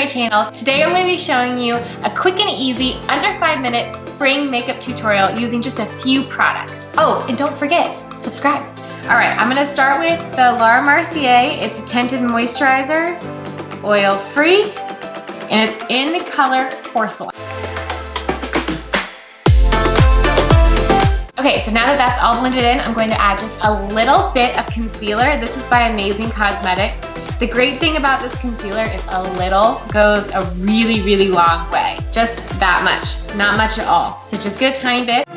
my channel. Today I'm going to be showing you a quick and easy, under 5-minute spring makeup tutorial using just a few products. Oh, and don't forget, subscribe. All right, I'm going to start with the Laura Mercier. It's a tinted moisturizer, oil-free, and it's in the color Porcelain. Okay, so now that that's all blended in, I'm going to add just a little bit of concealer. This is by Amazing Cosmetics. The great thing about this concealer is a little goes a really, really long way. Just that much, not much at all. So just get a tiny bit.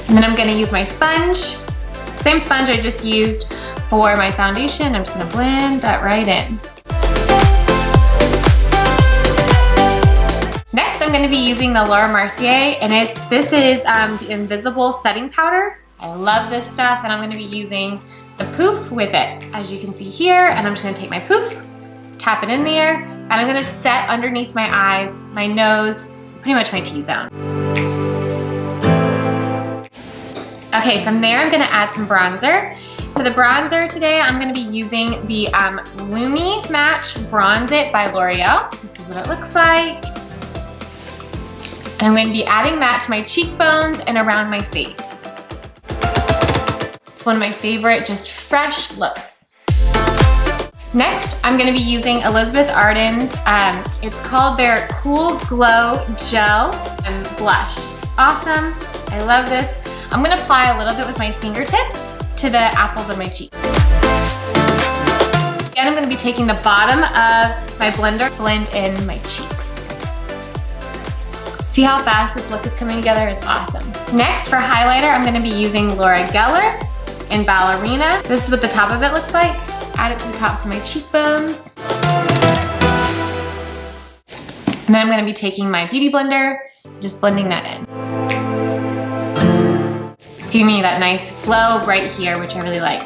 And then I'm gonna use my sponge. Same sponge I just used for my foundation. I'm just gonna blend that right in. Next, I'm going to be using the Laura Mercier, and this is the Invisible Setting Powder. I love this stuff, and I'm going to be using the poof with it, as you can see here. And I'm just going to take my poof, tap it in there, and I'm going to set underneath my eyes, my nose, pretty much my T-zone. Okay, from there I'm going to add some bronzer. For the bronzer today, I'm going to be using the Lumi Match Bronze It by L'Oreal. This is what it looks like. And I'm going to be adding that to my cheekbones and around my face. It's one of my favorite, just fresh looks. Next, I'm going to be using Elizabeth Arden's, it's called their Cool Glow Gel and Blush. Awesome, I love this. I'm going to apply a little bit with my fingertips to the apples of my cheeks. Again, I'm going to be taking the bottom of my blender, blend in my cheeks. See how fast this look is coming together? It's awesome. Next, for highlighter, I'm going to be using Laura Geller in Ballerina. This is what the top of it looks like. Add it to the tops of my cheekbones. And then I'm going to be taking my beauty blender, just blending that in. It's giving me that nice glow right here, which I really like.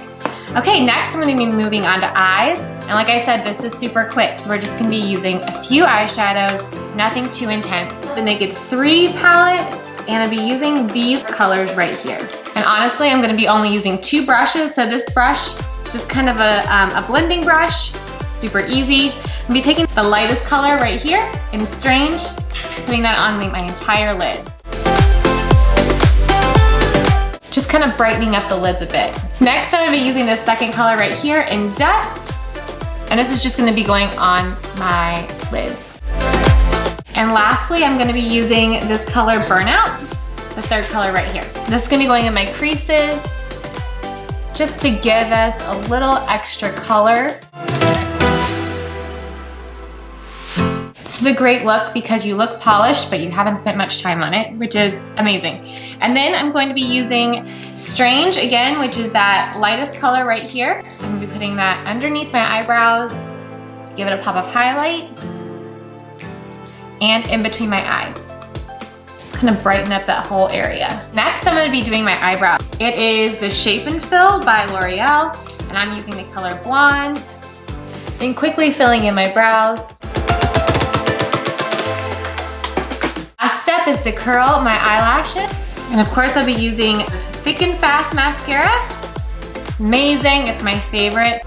Okay, next I'm going to be moving on to eyes. And like I said, this is super quick, so we're just going to be using a few eyeshadows, nothing too intense. The Naked 3 palette, and I'll be using these colors right here. And honestly, I'm going to be only using 2 brushes, so this brush, just kind of a blending brush, super easy. I'm going to be taking the lightest color right here in Strange, putting that on my entire lid. Just kind of brightening up the lids a bit. Next, I'm going to be using this second color right here in Dust. And this is just going to be going on my lids. And lastly, I'm going to be using this color Burnout, the third color right here. This is going to be going in my creases, just to give us a little extra color. This is a great look because you look polished, but you haven't spent much time on it, which is amazing. And then I'm going to be using Strange again, which is that lightest color right here. I'm going to be putting that underneath my eyebrows to give it a pop of highlight and in between my eyes. Kind of brighten up that whole area. Next, I'm going to be doing my eyebrows. It is the Shape and Fill by L'Oreal, and I'm using the color Blonde. Then quickly filling in my brows. Last step is to curl my eyelashes. And of course, I'll be using Thick and Fast mascara. It's amazing, it's my favorite.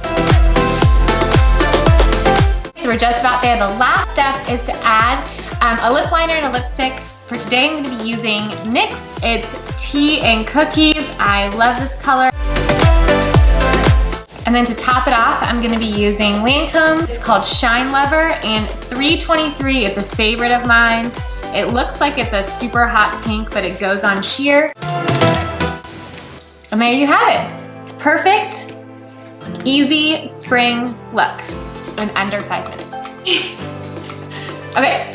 So we're just about there. The last step is to add a lip liner and a lipstick. For today, I'm going to be using NYX. It's Tea and Cookies. I love this color. And then to top it off, I'm going to be using Lancome. It's called Shine Lover, and 323 is a favorite of mine. It looks like it's a super hot pink, but it goes on sheer. And there you have it. It's perfect, easy spring look in under 5 minutes. Okay.